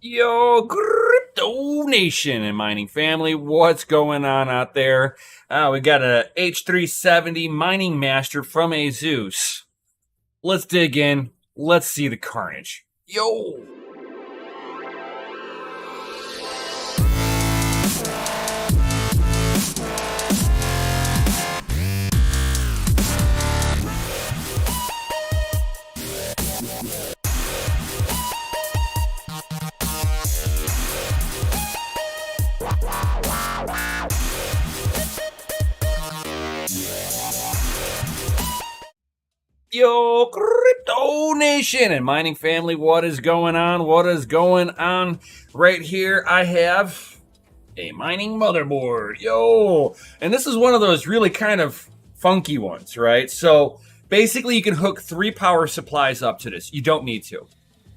Yo, Crypto Nation and mining family, what's going on out there? We got a H370 mining master from Azus. Let's dig in. Let's see the carnage. Yo! Yo, Crypto Nation and mining family, what is going on? What is going on? Right here, I have a mining motherboard. Yo! And this is one of those really kind of funky ones, right? So basically, you can hook 3 power supplies up to this. You don't need to.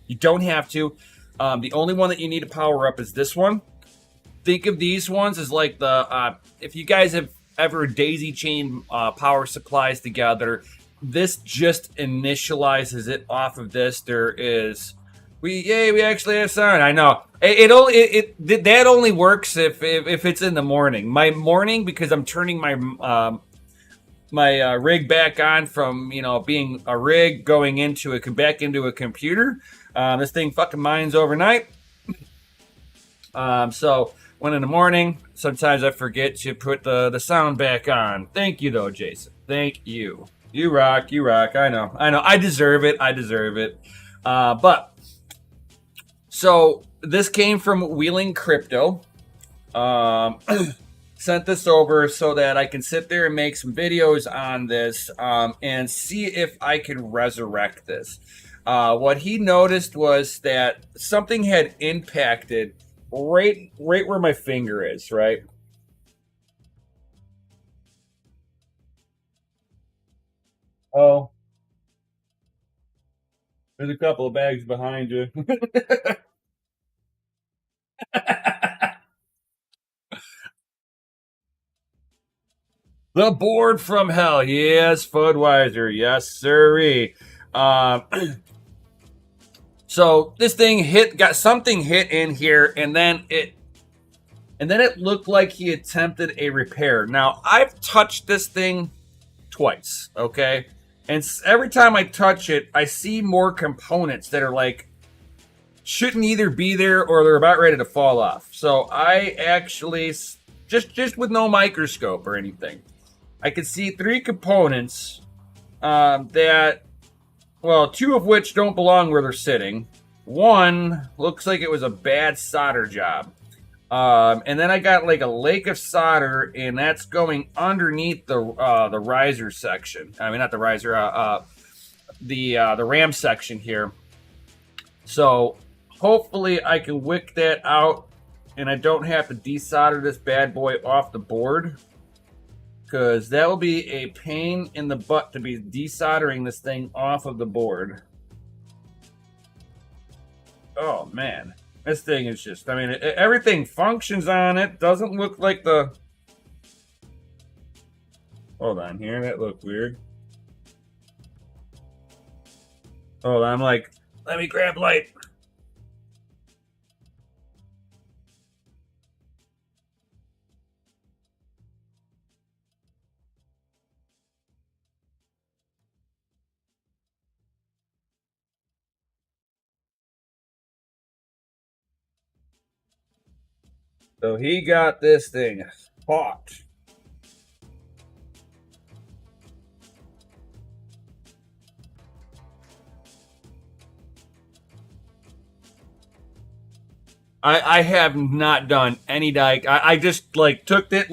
You don't have to. The only one that you need to power up is this one. Think of these ones as like the if you guys have ever daisy chained power supplies together, this just initializes it off of this. There is we actually have sound. I know that only works if it's in the morning. My morning, because I'm turning my rig back on from being a rig going into back into a computer. This thing fucking mines overnight. So when in the morning, sometimes I forget to put the sound back on. Thank you though, Jason. Thank you. You rock. You rock. I know. I deserve it. But so this came from Wheeling Crypto. Sent this over so that I can sit there and make some videos on this and see if I can resurrect this. What he noticed was that something had impacted right where my finger is, right? Oh, there's a couple of bags behind you. The board from hell. Yes, Fudweiser. Yes, sirree. Um, so this thing got something hit in here, and then it looked like he attempted a repair. Now I've touched this thing twice, okay, and every time I touch it, I see more components that are like shouldn't either be there or they're about ready to fall off. So I actually just with no microscope or anything, I could see 3 components that, well, 2 of which don't belong where they're sitting. One looks like it was a bad solder job. And then I got like a lake of solder, and that's going underneath the riser section. I mean, not the riser, the ram section here. So hopefully I can wick that out, and I don't have to desolder this bad boy off the board, because that will be a pain in the butt to be desoldering this thing off of the board. Oh man, this thing is just, I mean, everything functions on it. Doesn't look like the, hold on here, that looked weird. Hold on, I'm like, let me grab light. So he got this thing hot. I have not done any dike. I just like took it,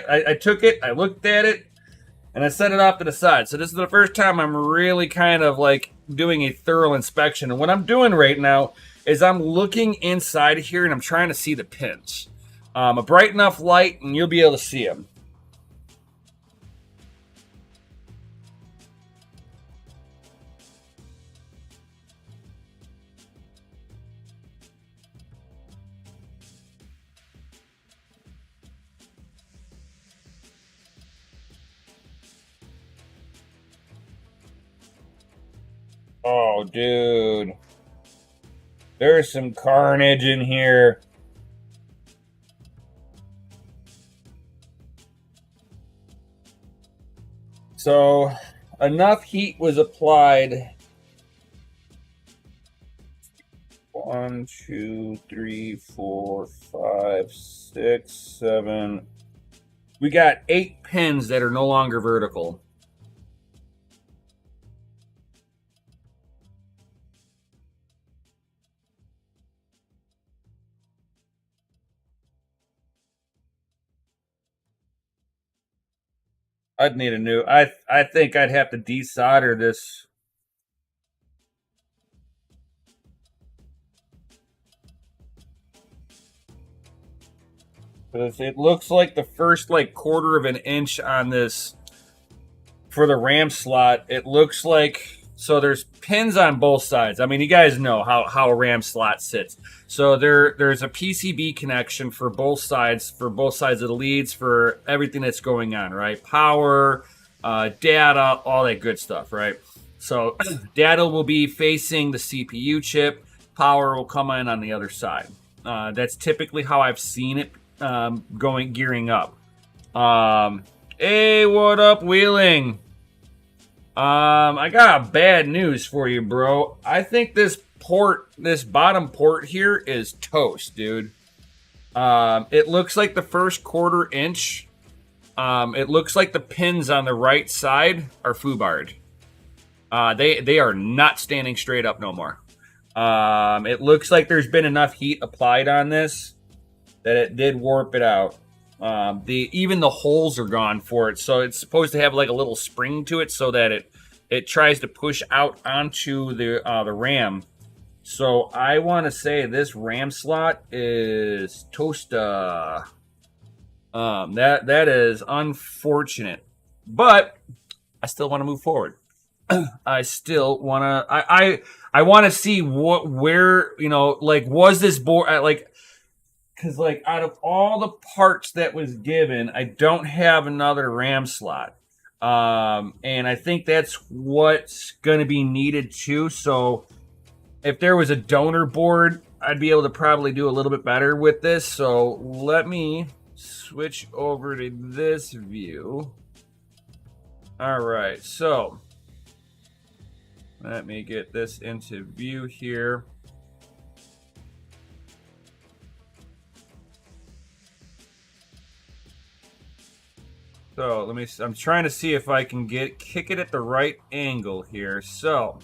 I took it, I looked at it, and I set it off to the side. So this is the first time I'm really kind of like doing a thorough inspection. And what I'm doing right now is I'm looking inside here and I'm trying to see the pins. A bright enough light and you'll be able to see them. Oh, dude. There's some carnage in here. So enough heat was applied. 1, 2, 3, 4, 5, 6, 7. We got 8 pins that are no longer vertical. I'd need a new. I think I'd have to desolder this. Because it looks like the first like quarter of an inch on this for the RAM slot. It looks like so there's pins on both sides. I mean, you guys know how a RAM slot sits. So there's a PCB connection for both sides of the leads for everything that's going on, right? Power, data, all that good stuff, right? So data will be facing the CPU chip. Power will come in on the other side. That's typically how I've seen it gearing up. Hey, what up, Wheeling? I got bad news for you, bro. I think this bottom port here is toast, dude. It looks like the first quarter inch. It looks like the pins on the right side are foobarred. They are not standing straight up no more. It looks like there's been enough heat applied on this that it did warp it out. Even the holes are gone for it, so it's supposed to have like a little spring to it, so that it tries to push out onto the RAM. So I want to say this RAM slot is toasta. That is unfortunate, but I still want to move forward. I still want to. I want to see where like was this board like. Because, like, out of all the parts that was given, I don't have another RAM slot. And I think that's what's going to be needed, too. So, if there was a donor board, I'd be able to probably do a little bit better with this. So, let me switch over to this view. All right. So, let me get this into view here. So I'm trying to see if I can kick it at the right angle here. So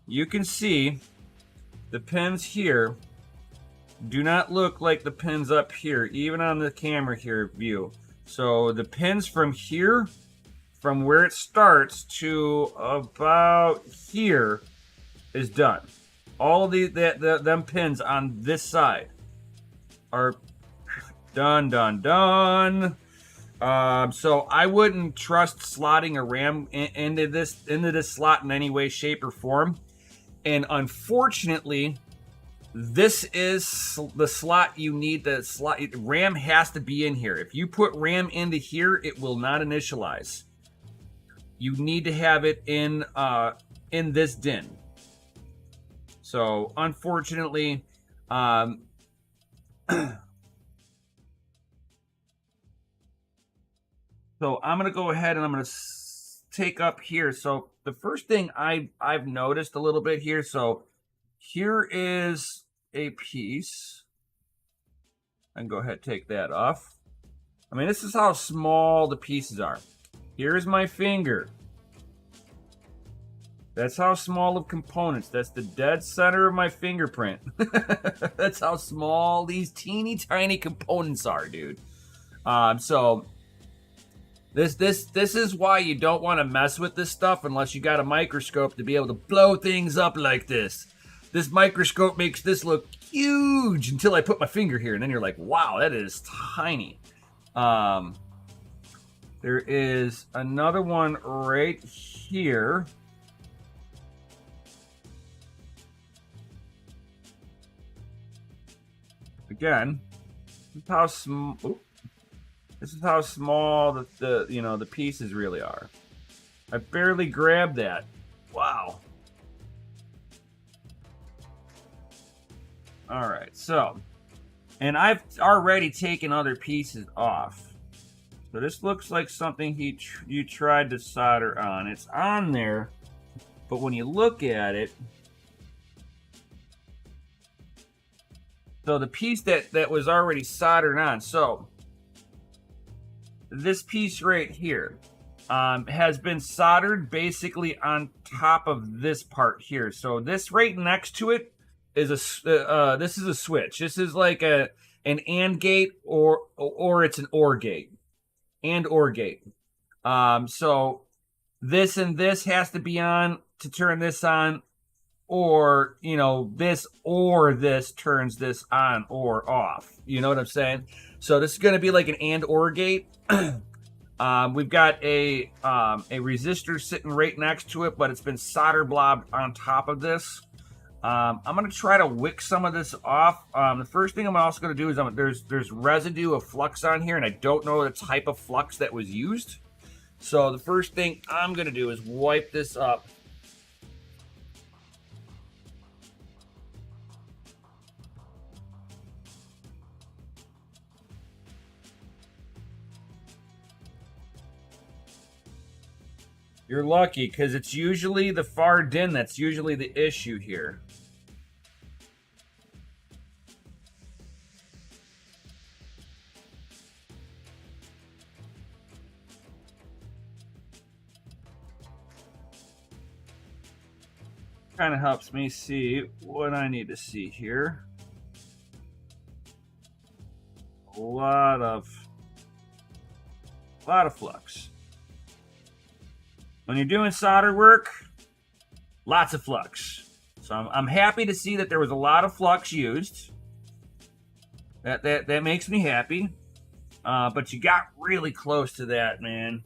you can see the pins here do not look like the pins up here, even on the camera here view. So the pins from here, from where it starts to about here, is done. All of them pins on this side are done. So I wouldn't trust slotting a RAM into this slot in any way, shape, or form. And unfortunately, this is the slot you need. The slot RAM has to be in here. If you put RAM into here, it will not initialize. You need to have it in this DIN. So unfortunately, So I'm going to go ahead and I'm going to take up here. So the first thing I've noticed a little bit here. So here is a piece. I can go ahead and take that off. I mean, this is how small the pieces are. Here's my finger. That's how small of components. That's the dead center of my fingerprint. That's how small these teeny tiny components are, dude. So This is why you don't want to mess with this stuff unless you got a microscope to be able to blow things up like this. This microscope makes this look huge until I put my finger here, and then you're like, wow, that is tiny. There is another one right here. Again, this is how small. This is how small the pieces really are. I barely grabbed that. Wow. All right, so, and I've already taken other pieces off. So this looks like something you tried to solder on. It's on there, but when you look at it, so the piece that was already soldered on, so this piece right here has been soldered basically on top of this part here. So this right next to it is this is a switch. This is like an AND gate or it's an OR gate. And OR gate. So this and this has to be on to turn this on, or you know, this or this turns this on or off. You know what I'm saying? So this is going to be like an AND OR gate. We've got a resistor sitting right next to it, but it's been solder blobbed on top of this. I'm going to try to wick some of this off. The first thing I'm also going to do is there's residue of flux on here, and I don't know the type of flux that was used. So the first thing I'm going to do is wipe this up. You're lucky, because it's usually the far DIN that's usually the issue here. Kind of helps me see what I need to see here. A lot of flux. When you're doing solder work, lots of flux. So I'm happy to see that there was a lot of flux used. That makes me happy. But you got really close to that, man.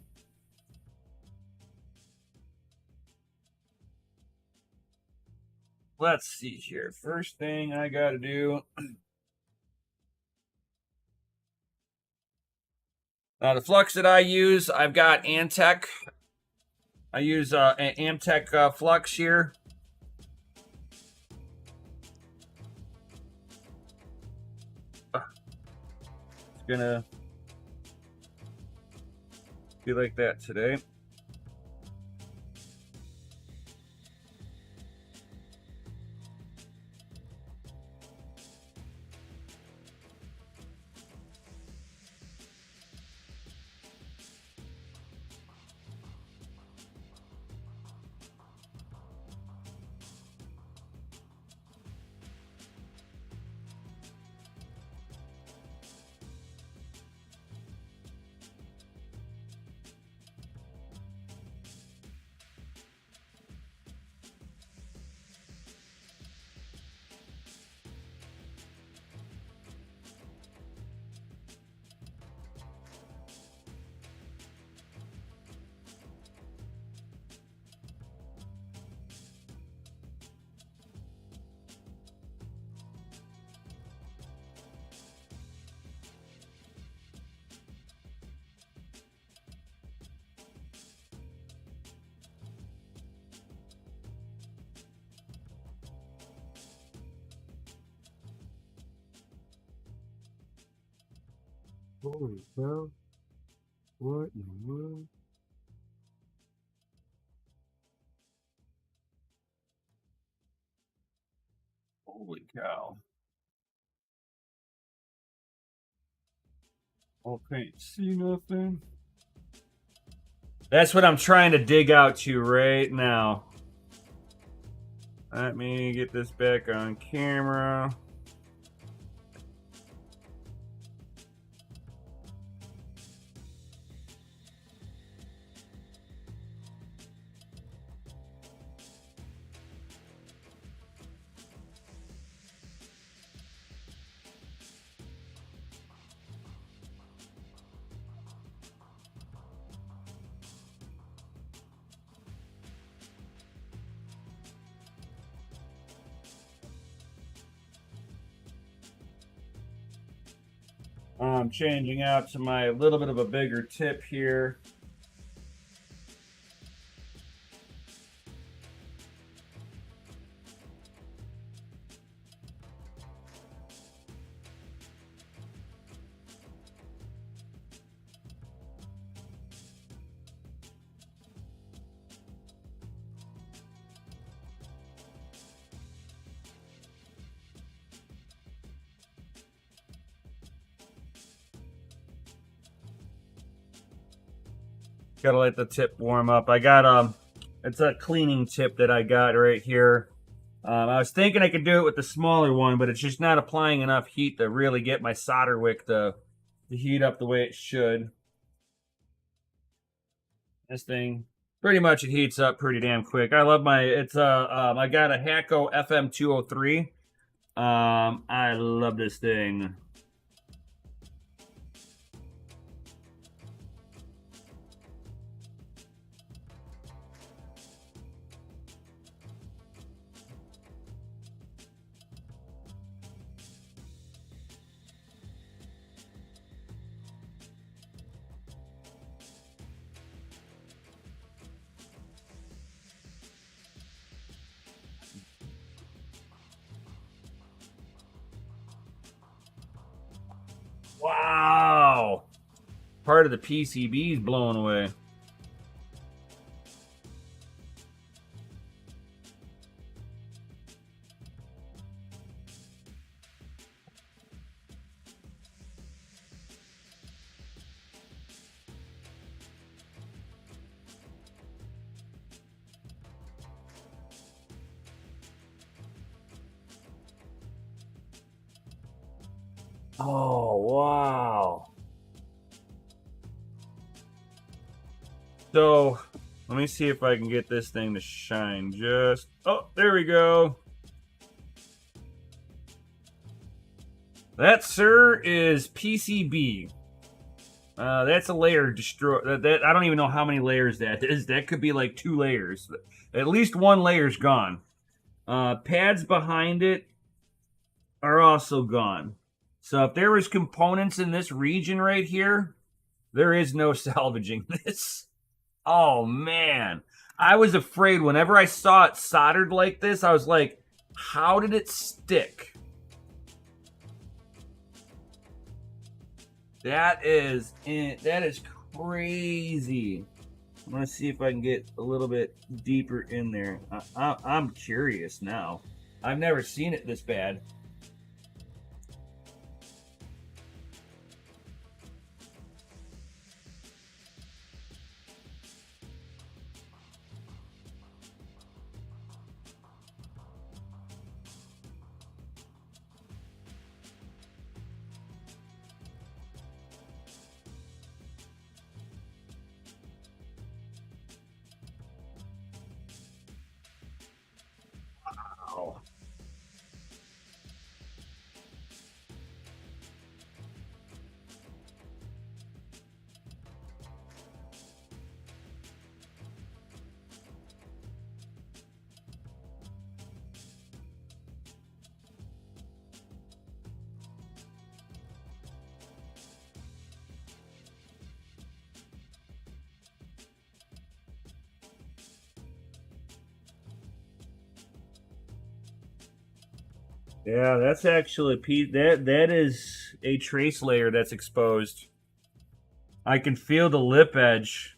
Let's see here. First thing I got to do. Now the flux that I use, I've got Antec. I use an Amtech flux here. It's gonna be like that today. Holy cow. What in the world? Holy cow. Oh, can't see nothing. That's what I'm trying to dig out to right now. Let me get this back on camera. I'm changing out to my little bit of a bigger tip here. Gotta let the tip warm up. I got it's a cleaning tip that I got right here. I was thinking I could do it with the smaller one, but it's just not applying enough heat to really get my solder wick to heat up the way it should. This thing, pretty much it heats up pretty damn quick. I love my, it's I got a Hacko FM203. I love this thing. Wow. Part of the PCB is blown away. Oh, wow. So, let me see if I can get this thing to shine just... Oh, there we go. That, sir, is PCB. That's a layer destroy. That I don't even know how many layers that is. That could be like 2 layers. At least 1 layer's gone. Pads behind it are also gone. So if there was components in this region right here, there is no salvaging this. Oh, man. I was afraid whenever I saw it soldered like this, I was like, how did it stick? That is crazy. I'm going to see if I can get a little bit deeper in there. I'm curious now. I've never seen it this bad. Wow. Yeah, that's actually that is a trace layer that's exposed. I can feel the lip edge.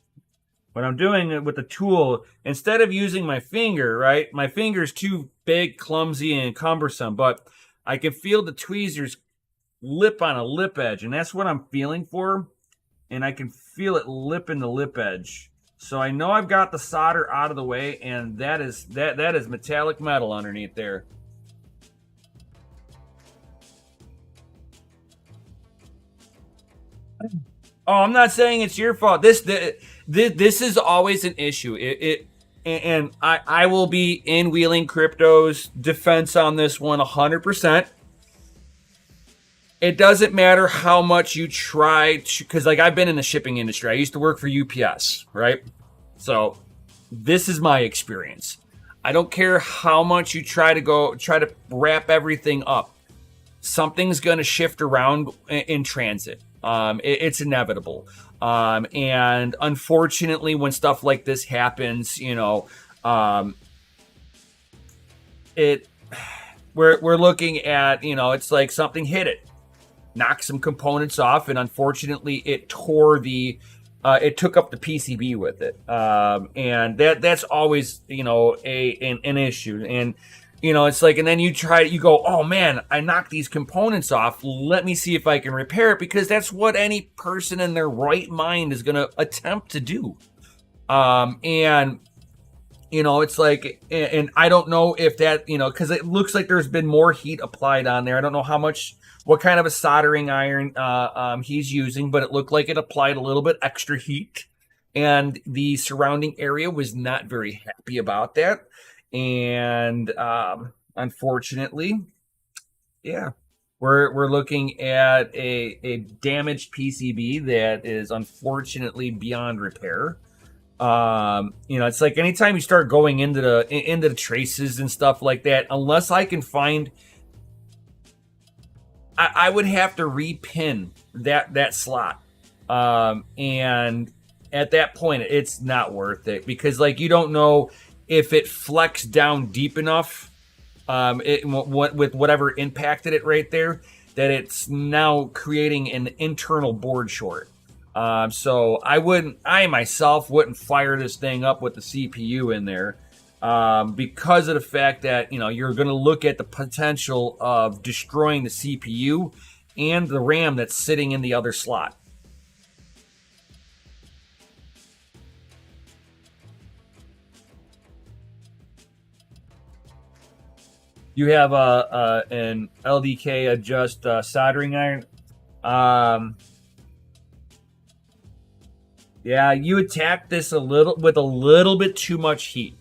When I'm doing it with the tool, instead of using my finger, right? My finger's too big, clumsy, and cumbersome, but I can feel the tweezers lip on a lip edge, and that's what I'm feeling for. And I can feel it lip in the lip edge. So I know I've got the solder out of the way, and that is metallic metal underneath there. Oh, I'm not saying it's your fault. This is always an issue. And I will be in Wheeling Crypto's defense on this one 100%. It doesn't matter how much you try to, because like I've been in the shipping industry. I used to work for UPS, right? So this is my experience. I don't care how much you try to wrap everything up. Something's going to shift around in transit. It's inevitable. And unfortunately, when stuff like this happens, you know, we're looking at, you know, it's like something hit it, knocked some components off, and unfortunately, it tore it took up the PCB with it. And that's always, you know, an issue. And you know, it's like, and then you go, oh man, I knocked these components off. Let me see if I can repair it, because that's what any person in their right mind is going to attempt to do. And it's like, and I don't know if that, because it looks like there's been more heat applied on there. I don't know what kind of a soldering iron he's using, but it looked like it applied a little bit extra heat, and the surrounding area was not very happy about that. And unfortunately, yeah, we're looking at a damaged PCB that is unfortunately beyond repair. It's like anytime you start going into the traces and stuff like that, unless I can find, I would have to repin that slot. And at that point, it's not worth it, because like you don't know if it flexed down deep enough, with whatever impacted it right there, that it's now creating an internal board short. So I myself wouldn't fire this thing up with the CPU in there, because of the fact that, you're going to look at the potential of destroying the CPU and the RAM that's sitting in the other slot. You have an LDK adjust soldering iron. Yeah, you attack this with a little bit too much heat.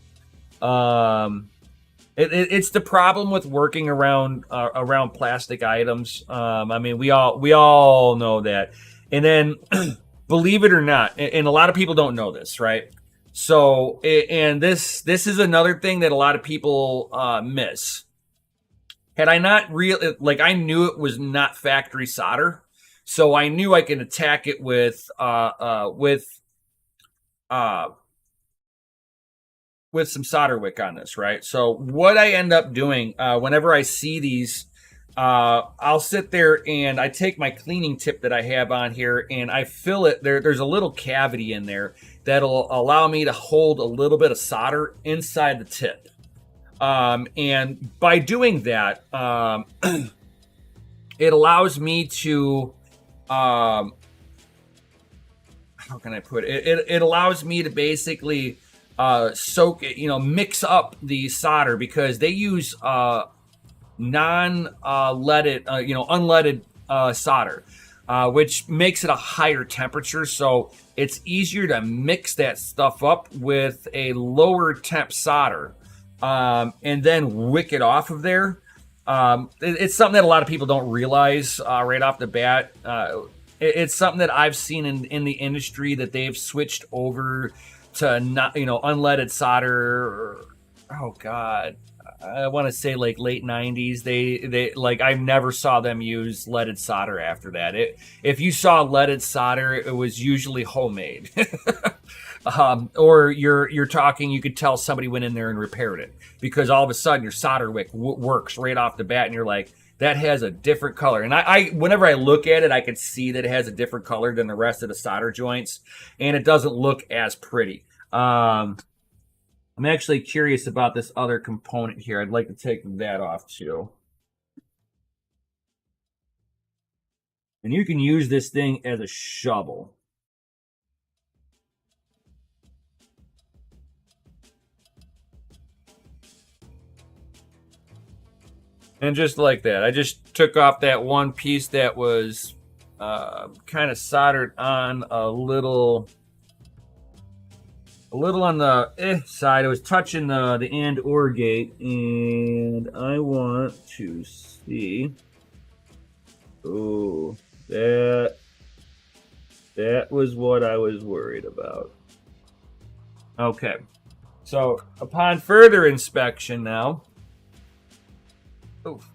It's the problem with working around plastic items. I mean, we all know that. And then, believe it or not, and a lot of people don't know this, right? So, and this is another thing that a lot of people miss. Had I not I knew it was not factory solder, so I knew I can attack it with some solder wick on this, right? So what I end up doing, whenever I see these, I'll sit there and I take my cleaning tip that I have on here and I fill it. There's a little cavity in there that'll allow me to hold a little bit of solder inside the tip. And by doing that, it allows me to, how can I put it? It allows me to basically soak it, mix up the solder, because they use non-leaded, unleaded solder, which makes it a higher temperature. So it's easier to mix that stuff up with a lower temp solder, and then wick it off of there. It's something that a lot of people don't realize right off the bat. It's something that I've seen in the industry, that they've switched over to not, unleaded solder. Oh God, I want to say like late 90s. They like, I never saw them use leaded solder after that. If you saw leaded solder, it was usually homemade. Or you're talking, you could tell somebody went in there and repaired it, because all of a sudden your solder wick works right off the bat, and you're like, that has a different color. And I whenever I look at it, I can see that it has a different color than the rest of the solder joints, and it doesn't look as pretty. I'm actually curious about this other component here. I'd like to take that off too. And you can use this thing as a shovel. And just like that, I just took off that one piece that was kind of soldered on a little on the side. It was touching the and or gate, and I want to see. Oh, that was what I was worried about. Okay, so upon further inspection now. Oof.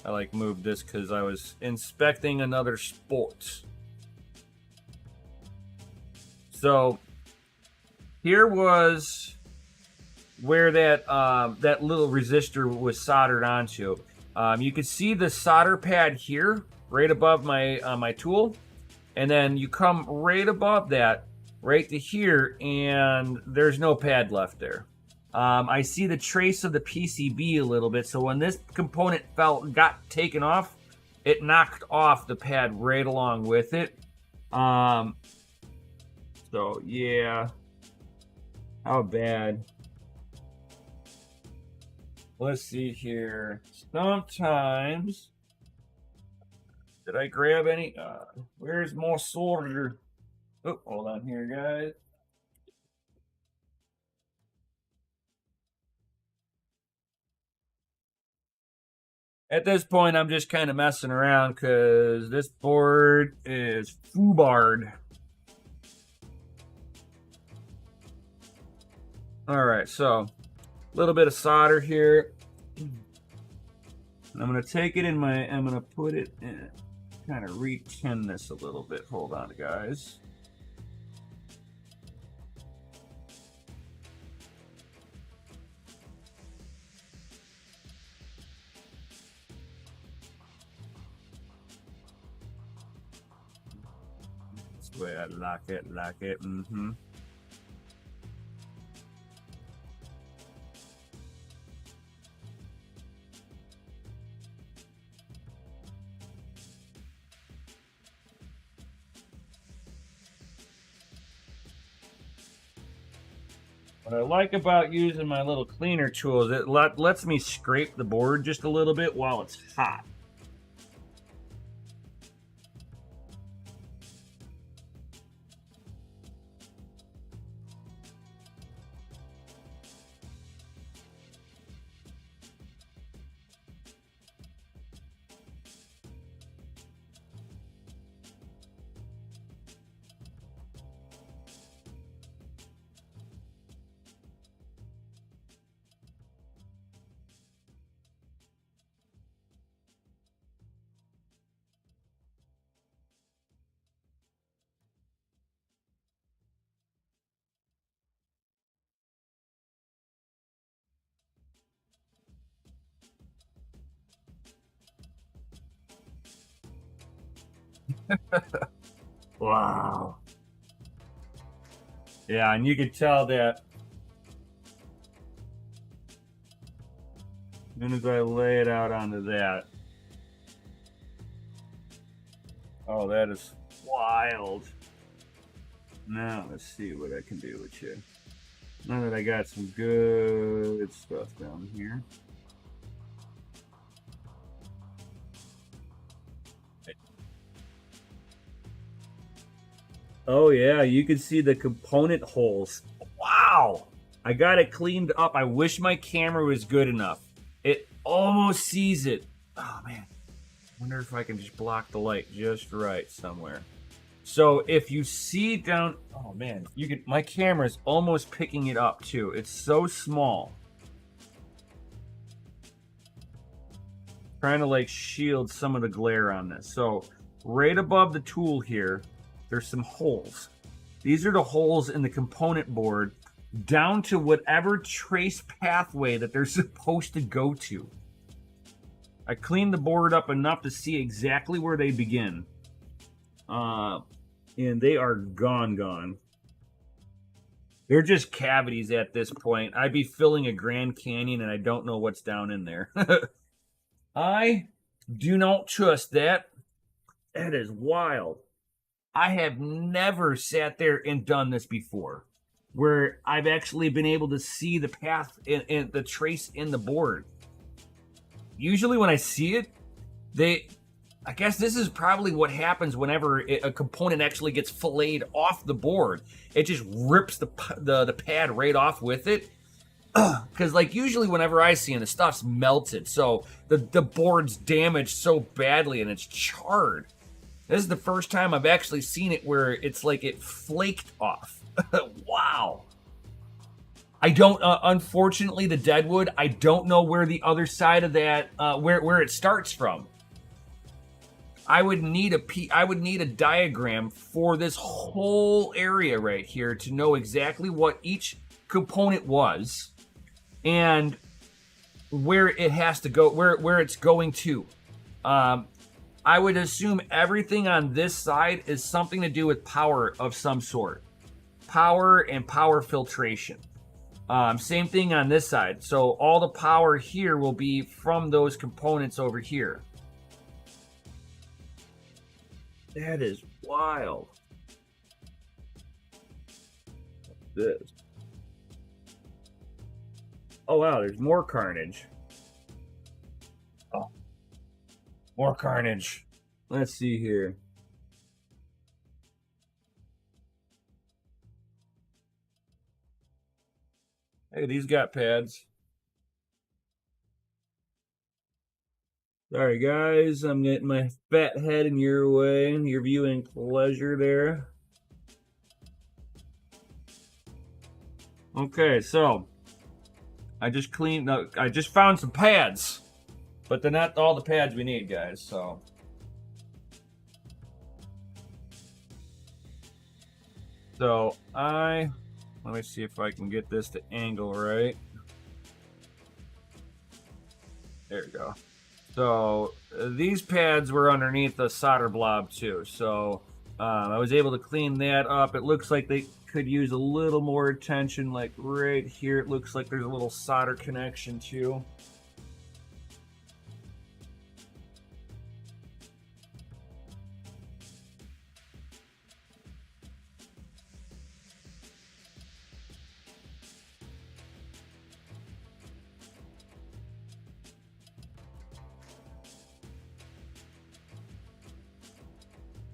I moved this because I was inspecting another sport. So here was where that little resistor was soldered onto. You could see the solder pad here, right above my tool, and then you come right above that, right to here, and there's no pad left there. I see the trace of the PCB a little bit, so when this component got taken off, it knocked off the pad right along with it. So So yeah, how bad? Let's see here. Sometimes, did I grab any? Where's more solder? Oh, hold on here, guys. At this point, I'm just kind of messing around because this board is foobarred. All right, so a little bit of solder here. I'm gonna take it in my. I'm gonna put it in. Kind of re-tin this a little bit. Hold on, guys. That's the way I like it. Mm-hmm. What I like about using my little cleaner tool is it lets me scrape the board just a little bit while it's hot. Wow. Yeah, and you can tell that as soon as I lay it out onto that. Oh, that is wild. Now let's see what I can do with you. Now that I got some good stuff down here. Oh yeah, you can see the component holes. Wow! I got it cleaned up. I wish my camera was good enough. It almost sees it. Oh man. Wonder if I can just block the light just right somewhere. So if you see down, oh man, you can. My camera's almost picking it up too. It's so small. Trying to like shield some of the glare on this. So right above the tool here, there's some holes. These are the holes in the component board down to whatever trace pathway that they're supposed to go to. I cleaned the board up enough to see exactly where they begin. And they are gone. They're just cavities at this point. I'd be filling a Grand Canyon and I don't know what's down in there. I do not trust that. That is wild. I have never sat there and done this before, where I've actually been able to see the path and the trace in the board. Usually when I see it, I guess this is probably what happens whenever a component actually gets filleted off the board. It just rips the pad right off with it. Because like usually whenever I see it, the stuff's melted, so the board's damaged so badly and it's charred. This is the first time I've actually seen it where it's like it flaked off. Wow. I don't, unfortunately, the deadwood, I don't know where the other side of that, where it starts from. I would need a diagram for this whole area right here to know exactly what each component was and where it has to go, where it's going to. I would assume everything on this side is something to do with power of some sort. Power and power filtration. Same thing on this side. So all the power here will be from those components over here. That is wild. this? Oh wow, there's more carnage. Oh, more carnage. Let's see here. Hey, these got pads. Sorry guys, I'm getting my fat head in your way. Your viewing pleasure there. Okay, so I just cleaned up. I just found some pads, but they're not all the pads we need, guys. So let me see if I can get this to angle right. There we go. So these pads were underneath the solder blob too. So I was able to clean that up. It looks like they could use a little more attention. Like right here, it looks like there's a little solder connection too.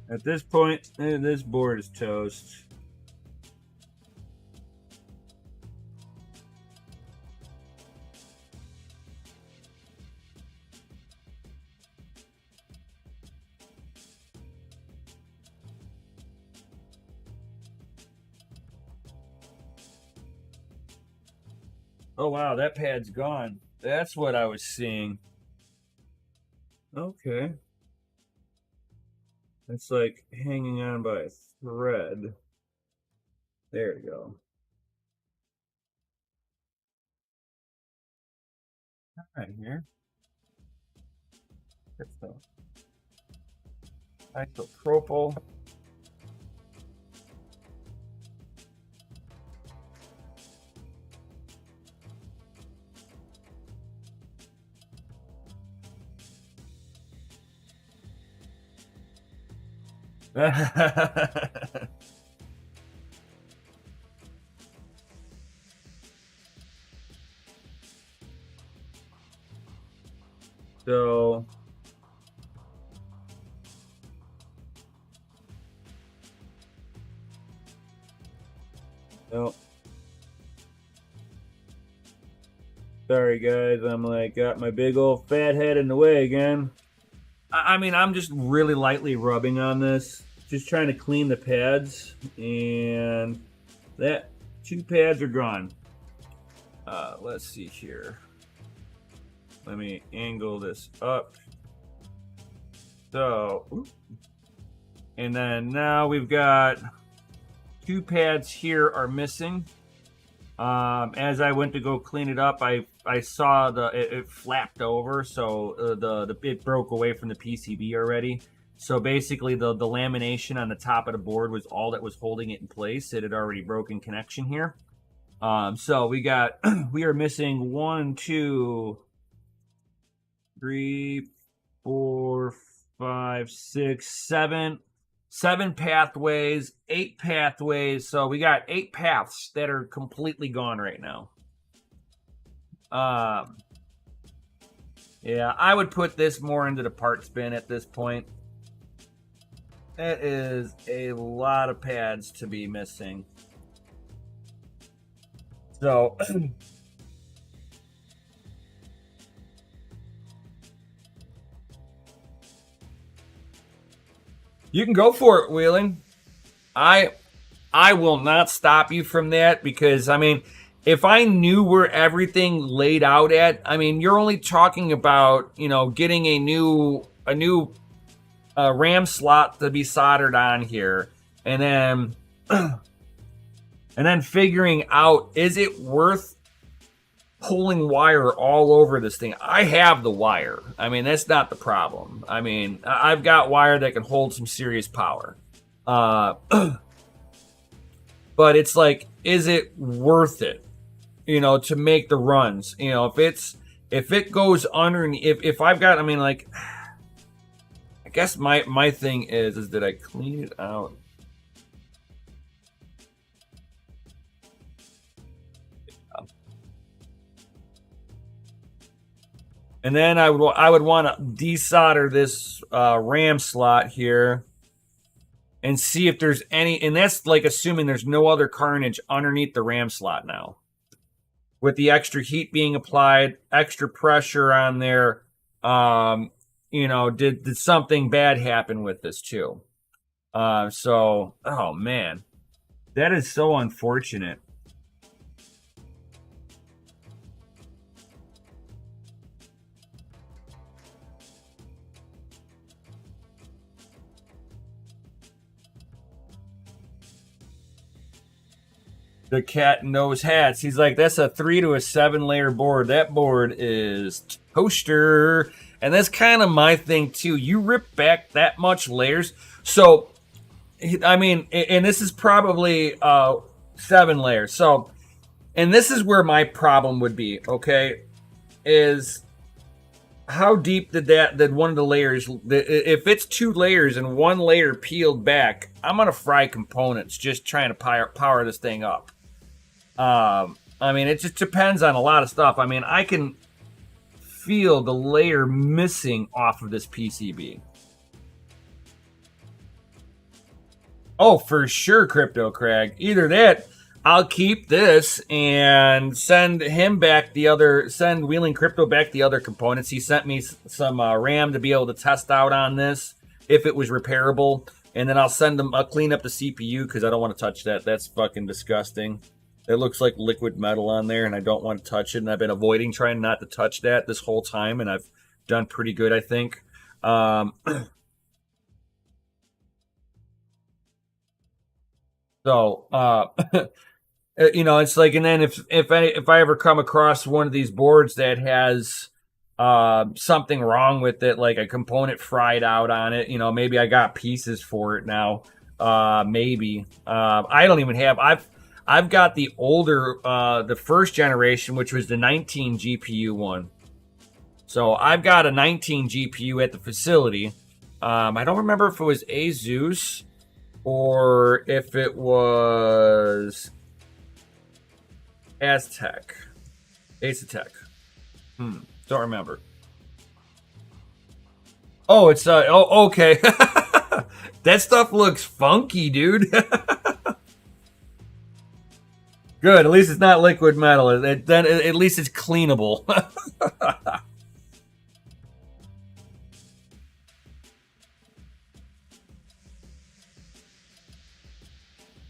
At this point, this board is toast. Oh wow, that pad's gone. That's what I was seeing. Okay. It's like hanging on by a thread. There we go. All right, here. Get the isopropyl. So no. Sorry guys, I'm like got my big old fat head in the way again. I mean, I'm just really lightly rubbing on this, just trying to clean the pads, and that 2 pads are gone. Let's see here. Let me angle this up. So, and then now we've got 2 pads here are missing. As I went to go clean it up, I saw it flapped over, so it broke away from the PCB already. So basically, the lamination on the top of the board was all that was holding it in place. It had already broken connection here. So we are missing 1, 2, 3, 4, 5, 6, 7 pathways, 8 pathways. So we got 8 paths that are completely gone right now. Yeah, I would put this more into the parts bin at this point. It is a lot of pads to be missing. So you can go for it, Wheeling. I will not stop you from that, because I mean, if I knew where everything laid out at, I mean, you're only talking about, you know, getting a new RAM slot to be soldered on here, and then figuring out, is it worth pulling wire all over this thing? I have the wire. I mean, that's not the problem. I mean, I've got wire that can hold some serious power. But it's like, is it worth it? You know, to make the runs. You know, if it goes underneath, if I've got, I mean, like, I guess my thing is did I clean it out? And then I would want to desolder this RAM slot here and see if there's any, and that's like assuming there's no other carnage underneath the RAM slot now. With the extra heat being applied, extra pressure on there, did something bad happen with this too? So, oh man, that is so unfortunate. The cat knows hats. He's like, that's a 3 to a 7 layer board. That board is toaster. And that's kind of my thing too. You rip back that much layers. So, I mean, and this is probably 7 layers. So, and this is where my problem would be, okay, is how deep did one of the layers, if it's 2 layers and 1 layer peeled back, I'm going to fry components just trying to power this thing up. I mean, it just depends on a lot of stuff. I mean, I can feel the layer missing off of this PCB. Oh, for sure, Crypto Crag. Either that, I'll keep this and send Wheeling Crypto back the other components. He sent me some RAM to be able to test out on this if it was repairable. And then I'll clean up the CPU because I don't want to touch that. That's fucking disgusting. It looks like liquid metal on there, and I don't want to touch it. And I've been avoiding trying not to touch that this whole time, and I've done pretty good, I think. So, it's like, and then if I ever come across one of these boards that has something wrong with it, like a component fried out on it, maybe I got pieces for it now. Maybe I don't even have. I've got the older, the first generation, which was the 19 GPU one. So I've got a 19 GPU at the facility. I don't remember if it was Asus or if it was Aztec. Don't remember. Oh, it's okay. That stuff looks funky, dude. Good. At least it's not liquid metal. Then at least it's cleanable.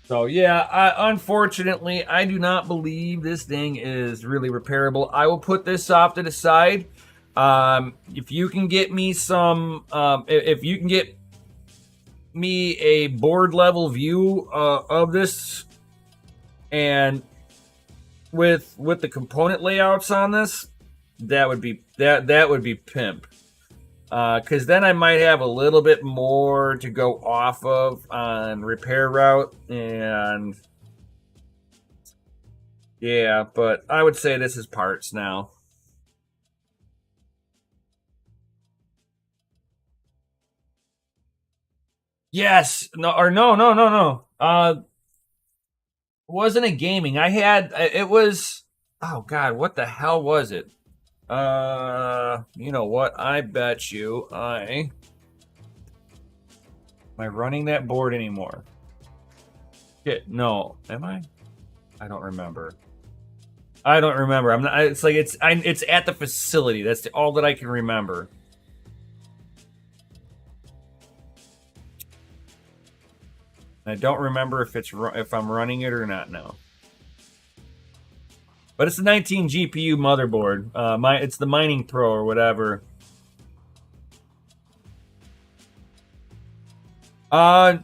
So yeah, unfortunately, I do not believe this thing is really repairable. I will put this off to the side. If you can get me if you can get me a board level view of this, and with the component layouts on this, that would be pimp. Because then I might have a little bit more to go off of on repair route, and yeah, but I would say this is parts now. Yes, no, or no. It wasn't a gaming. It was. Oh God, what the hell was it? You know what? I bet you am I running that board anymore? Shit, no. Am I? I don't remember. I'm not. It's like it's at the facility. That's all that I can remember. I don't remember if I'm running it or not now. But it's a 19 GPU motherboard. It's the Mining Pro or whatever. No,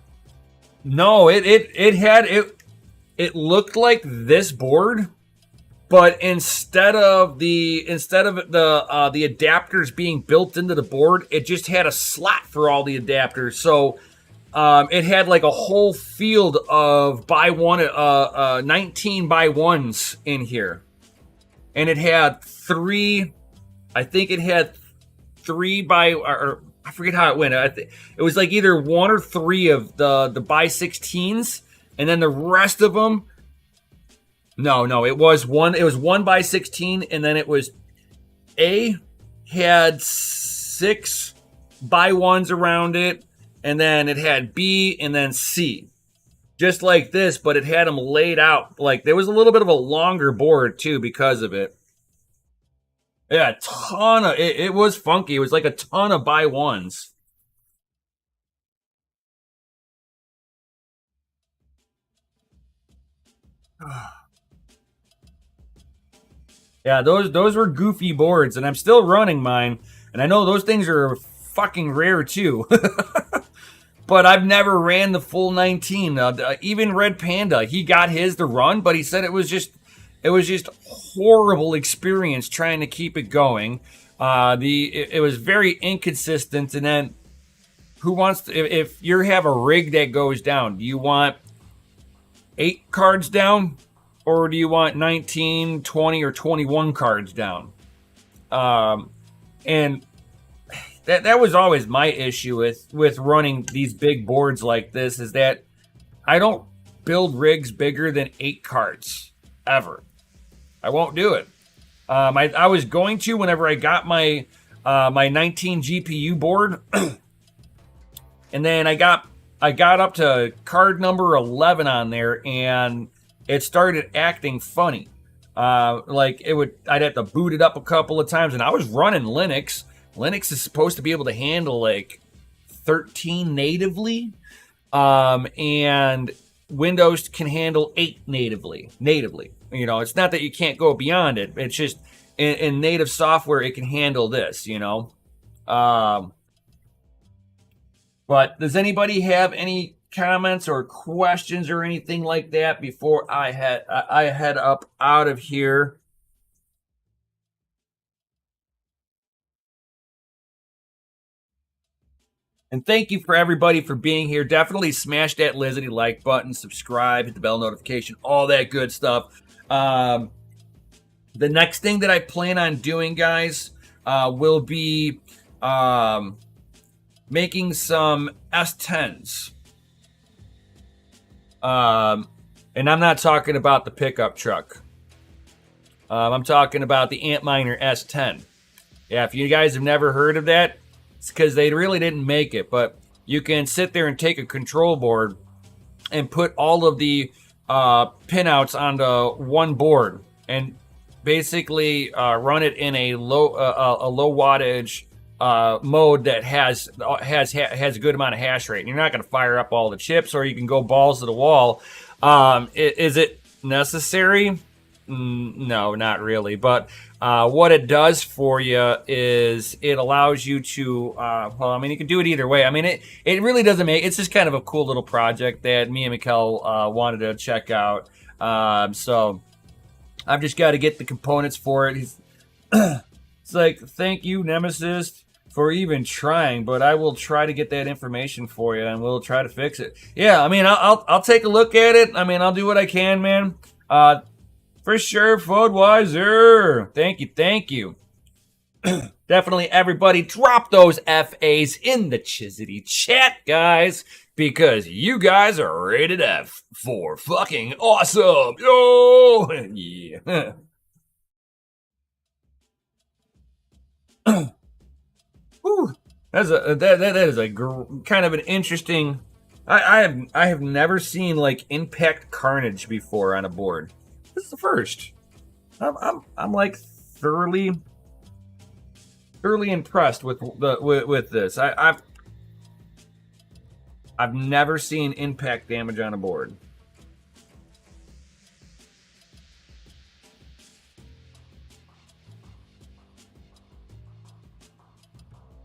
it looked like this board, but instead of the adapters being built into the board, it just had a slot for all the adapters. So it had like a whole field of 19 by 1s in here. And it had three by, or I forget how it went. It was like either 1 or 3 of the by 16s, and then the rest of them. No, it was 1 by 16, and then it was A, had 6 by ones around it, and then it had B and then C. Just like this, but it had them laid out. Like there was a little bit of a longer board too because of it. Yeah, a ton of it was funky. It was like a ton of by ones. Yeah, those were goofy boards, and I'm still running mine. And I know those things are fucking rare too. But I've never ran the full 19. Even Red Panda, he got his to run, but he said it was just horrible experience trying to keep it going. It was very inconsistent, and then who wants to, if you have a rig that goes down, do you want 8 cards down, or do you want 19, 20, or 21 cards down? And that was always my issue with running these big boards like this, is that I don't build rigs bigger than 8 cards ever. I won't do it. I was going to whenever I got my 19 GPU board, and then I got up to card number 11 on there, and it started acting funny. Like I'd have to boot it up a couple of times, and I was running Linux. Linux is supposed to be able to handle like 13 natively, and Windows can handle 8 natively. You know, it's not that you can't go beyond it. It's just in native software it can handle this. You know, but does anybody have any comments or questions or anything like that before I head up out of here? And thank you for everybody for being here. Definitely smash that Lizzie like button, subscribe, hit the bell notification, all that good stuff. The next thing that I plan on doing, guys, will be making some S10s. And I'm not talking about the pickup truck. I'm talking about the Antminer S10. Yeah, if you guys have never heard of that, it's because they really didn't make it. But you can sit there and take a control board and put all of the pinouts onto one board, and basically run it in a low wattage mode that has a good amount of hash rate. And you're not going to fire up all the chips, or you can go balls to the wall. Is it necessary? No, not really. But what it does for you is it allows you to, well, I mean, you can do it either way. I mean, it really doesn't make, it's just kind of a cool little project that me and Mikkel wanted to check out. So I've just got to get the components for it. It's like, thank you, Nemesis, for even trying, but I will try to get that information for you, and we'll try to fix it. Yeah, I mean, I'll take a look at it. I mean, I'll do what I can, man. For sure, Fodweiser. Thank you. Definitely, everybody, drop those FAs in the Chizity chat, guys, because you guys are rated F for fucking awesome. Yo, yeah. Whew. That is a kind of an interesting. I have never seen like Impact Carnage before on a board. This is the first. I'm like thoroughly impressed with this. I've never seen impact damage on a board.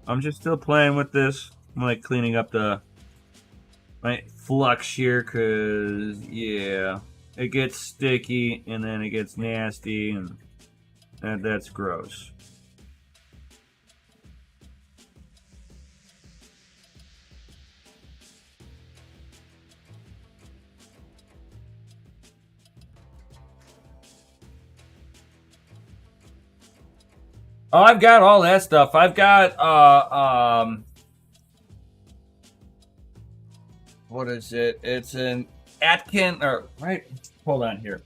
I'm just still playing with this. I'm like cleaning up my flux here, cause yeah, it gets sticky and then it gets nasty, and that's gross. Oh, I've got all that stuff. I've got what is it? It's an Atkin, or right? Hold on here.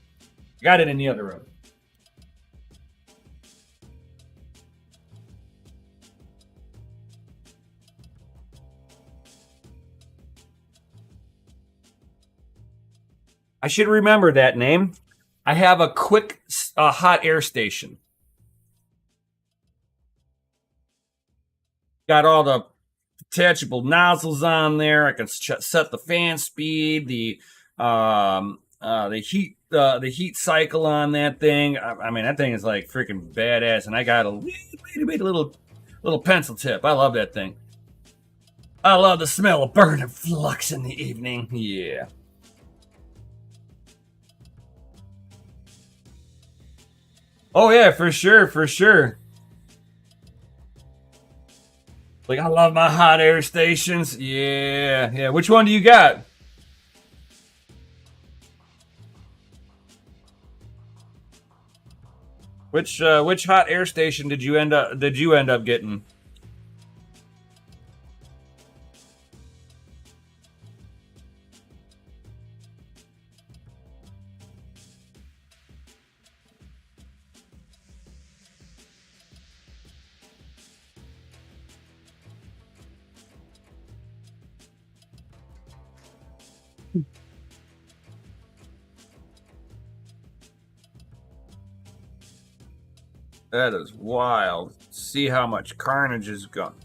Got it in the other room. I should remember that name. I have a quick hot air station. Got all the detachable nozzles on there. I can set the fan speed, the heat cycle on that thing. I mean, that thing is like freaking badass. And I got a little pencil tip. I love that thing. I love the smell of burning flux in the evening. Yeah. Oh yeah, for sure, for sure. Like I love my hot air stations. Yeah, yeah. Which one do you got? Which hot air station did you end up getting? That is wild. See how much carnage is gone.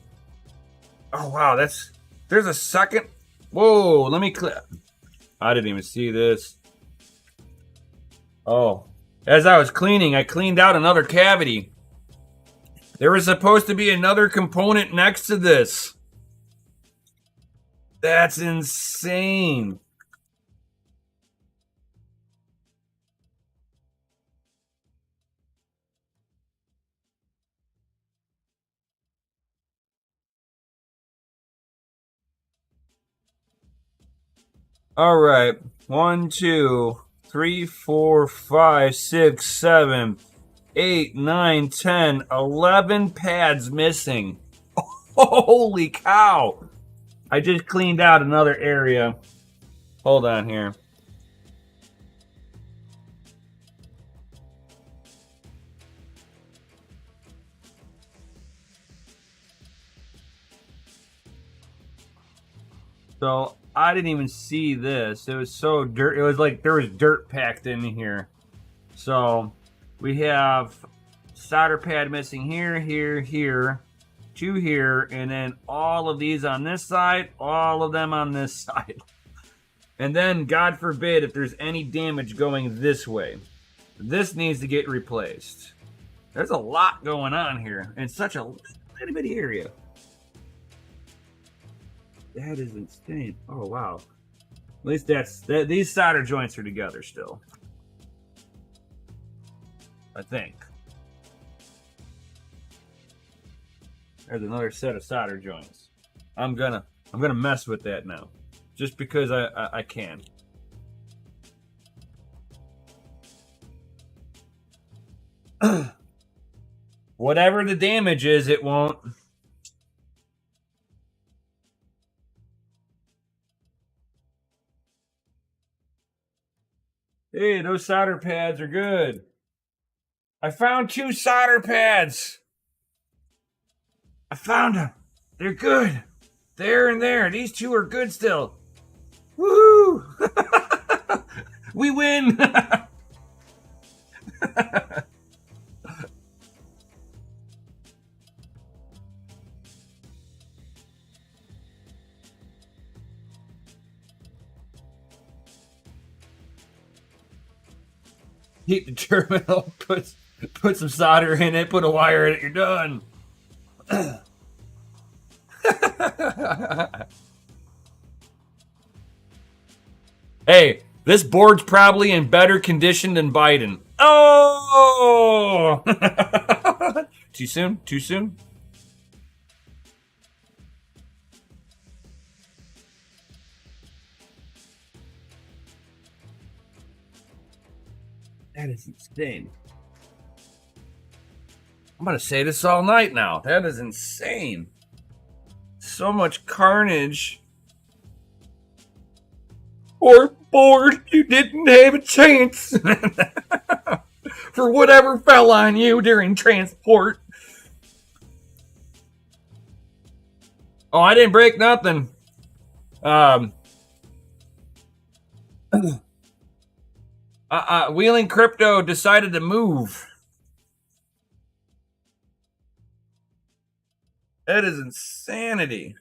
Oh wow, there's a second. Whoa, let me click. I didn't even see this. Oh, as I was cleaning, I cleaned out another cavity. There was supposed to be another component next to this. That's insane. All right. 1, 2, 3, 4, 5, 6, 7, 8, 9, 10, 11 pads missing. Holy cow. I just cleaned out another area. Hold on here. So I didn't even see this. It was so dirt. It was like there was dirt packed in here. So we have solder pad missing here, here, here, two here, and then all of these on this side, all of them on this side. And then, God forbid, if there's any damage going this way, this needs to get replaced. There's a lot going on here in such a little bitty area. That is insane. Oh, wow. At least these solder joints are together still. I think. There's another set of solder joints. I'm gonna mess with that now. Just because I can. Whatever the damage is, it won't. Hey, those solder pads are good. I found 2 solder pads. I found them. They're good. There and there. These 2 are good still. Woohoo! We win. Heat the terminal, put some solder in it, put a wire in it, you're done. Hey, this board's probably in better condition than Biden. Oh! Too soon? Too soon? That is insane. I'm going to say this all night now. That is insane. So much carnage. Or bored, you didn't have a chance. For whatever fell on you during transport. Oh, I didn't break nothing. Wheeling Crypto decided to move. That is insanity.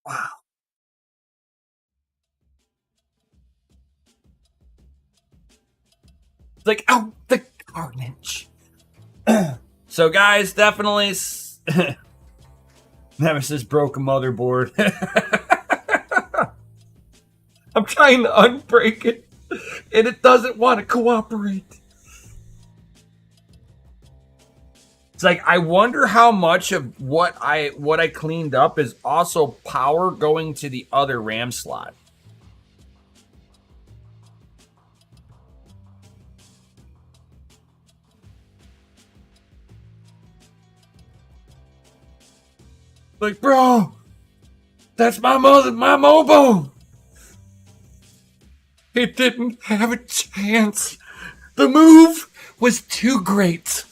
Wow. It's like, oh, the carnage. So, guys, definitely. Nemesis broke a motherboard. I'm trying to unbreak it, and it doesn't want to cooperate. It's like, I wonder how much of what I cleaned up is also power going to the other RAM slot. Like, bro, that's my mobile. It didn't have a chance. The move was too great.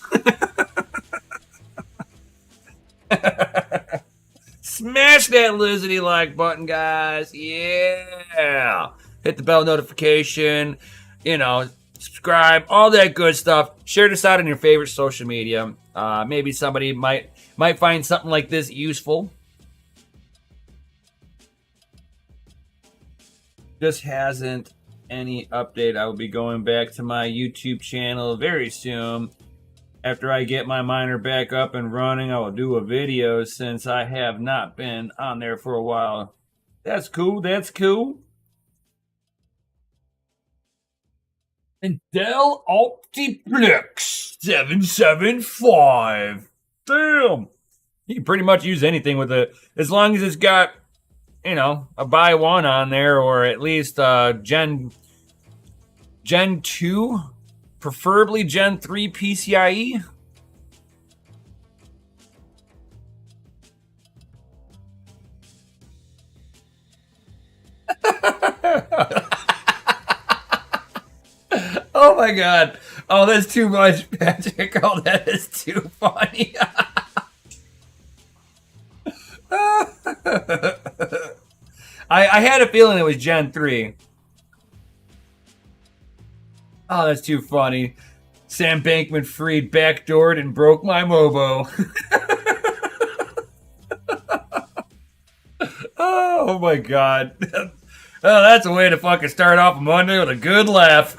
Smash that Lizzie like button, guys. Yeah. Hit the bell notification. Subscribe, all that good stuff. Share this out on your favorite social media. Maybe somebody might find something like this useful. Just hasn't any update. I will be going back to my YouTube channel very soon. After I get my miner back up and running, I will do a video since I have not been on there for a while. That's cool. That's cool. And Dell Optiplex 775. Damn. You can pretty much use anything with it as long as it's got, a buy one on there, or at least Gen 2, preferably Gen 3 PCIe. Oh my god. Oh, that's too much, Patrick. Oh, that is too funny. I had a feeling it was Gen 3. Oh, that's too funny. Sam Bankman Fried backdoored and broke my Mobo. Oh my god. Oh, that's a way to fucking start off a Monday with a good laugh.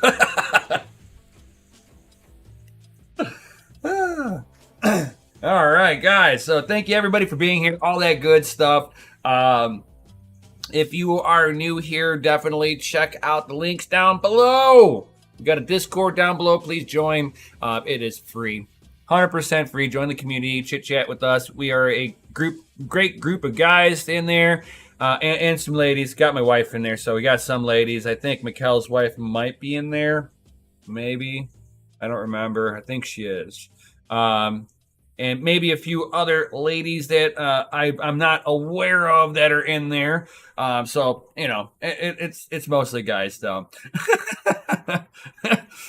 All right, guys. So thank you everybody for being here. All that good stuff. If you are new here, definitely check out the links down below. We got a Discord down below. Please join. It is free. 100% free. Join the community. Chit chat with us. We are a great group of guys in there. And some ladies. Got my wife in there, so we got some ladies. I think Mikkel's wife might be in there. Maybe. I don't remember. I think she is. And maybe a few other ladies that I'm not aware of that are in there. So it's mostly guys though.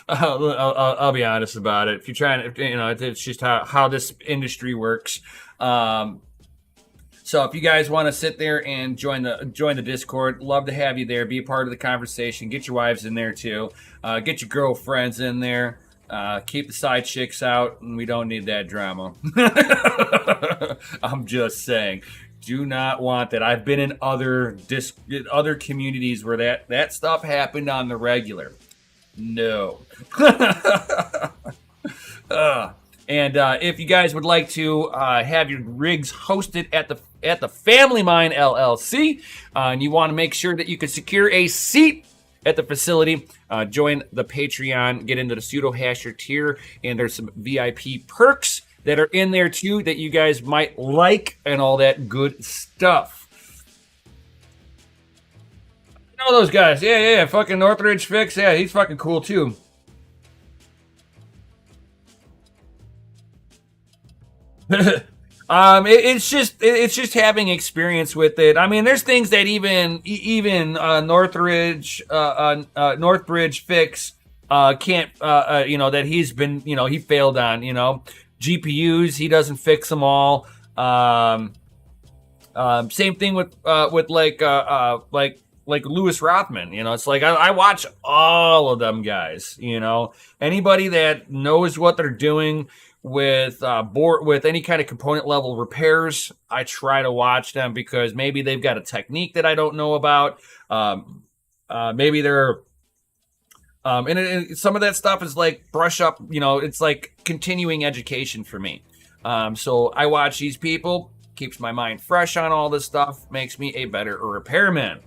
I'll be honest about it. If you're trying to, it's just how this industry works. So if you guys want to sit there and join the Discord, love to have you there. Be a part of the conversation. Get your wives in there too. Get your girlfriends in there. Keep the side chicks out, and we don't need that drama. I'm just saying, do not want that. I've been in other communities where that stuff happened on the regular. No. And if you guys would like to have your rigs hosted at the Family Mine LLC, and you want to make sure that you can secure a seat at the facility, join the Patreon, get into the pseudo hasher tier, and there's some VIP perks that are in there too that you guys might like and all that good stuff. You know those guys? Yeah. Fucking Northridge Fix. Yeah, he's fucking cool too. It's just having experience with it. I mean, there's things that even Northridge Fix can't that he's been he failed on. GPUs, he doesn't fix them all. Same thing with like Lewis Rothman. You know, it's like I watch all of them guys. You know, anybody that knows what they're doing with with any kind of component level repairs, I try to watch them because maybe they've got a technique that I don't know about. Maybe they're and some of that stuff is like brush up. You know, it's like continuing education for me. So I watch these people, keeps my mind fresh on all this stuff, makes me a better repairman.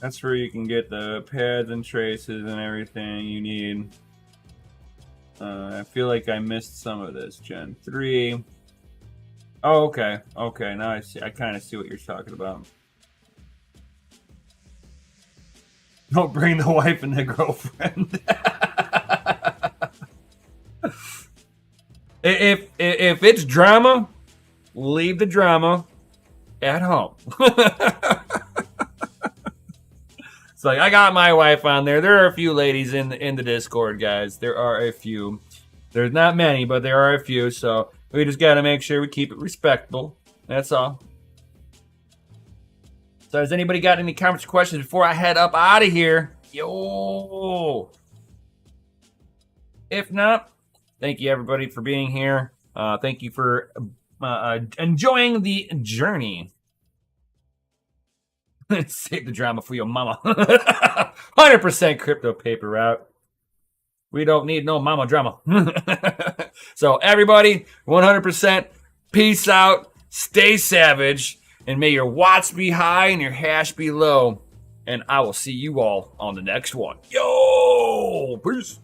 That's where you can get the pads and traces and everything you need. I feel like I missed some of this. Gen 3. Oh, okay. Okay, now I see. I kind of see what you're talking about. Don't bring the wife and the girlfriend. if it's drama, leave the drama at home. It's like I got my wife on there. There are a few ladies in the Discord, guys. There are a few. There's not many, but there are a few. So we just got to make sure we keep it respectable. That's all. So has anybody got any comments or questions before I head up out of here? Yo. If not, thank you everybody for being here. Thank you for enjoying the journey. Save the drama for your mama. 100% crypto paper route. We don't need no mama drama. So everybody, 100% peace out. Stay savage. And may your watts be high and your hash be low. And I will see you all on the next one. Yo! Peace.